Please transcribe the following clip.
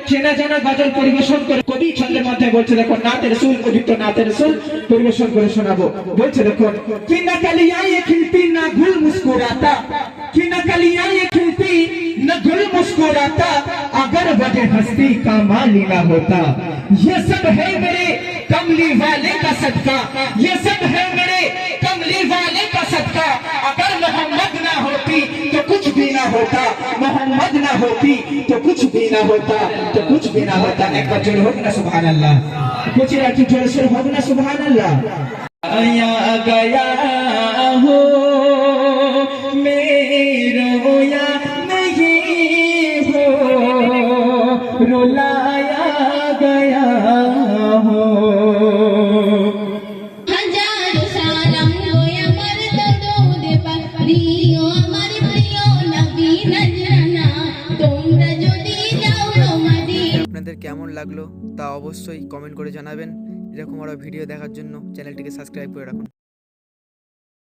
চেনা জানা গজল পরিবেশন করে কবি ছন্দের মাধ্যমে বলছে দেখো নাতে রাসূল পবিত্র নাতে রাসূল পরিবেশন করে শোনাবো। বলছে দেখো कि न कलियां ये खिलती न गुल मुस्कुराता, कि न कलियां ये खिलती न गुल मुस्कुराता, अगर वजह हस्ती का माली ना होता। ये सब है मेरे कमली वाले का सदका, ये सब है मेरे कमली वाले का सदका। अगर मोहम्मद ना होती तो कुछ भी ना होता, मोहम्मद ना होती तो कुछ भी ना होता, तो कुछ भी ना होता। एक बार जोर होगा ना सुभान अल्लाह, कुछ रात जोर से होगा ना सुभान अल्लाह। आया गया हो मेरा रोया नहीं हो, रुलाया गया हो। হাজারো সালাম গো আমার দরুদ পাক প্রিয় আমার প্রিয় নবী নজরানা, তোমরা যদি যাও মদিনা। আপনাদের কেমন লাগলো তা অবশ্যই কমেন্ট করে জানাবেন। এরকম আরও ভিডিও দেখার জন্য চ্যানেলটিকে সাবস্ক্রাইব করে রাখুন।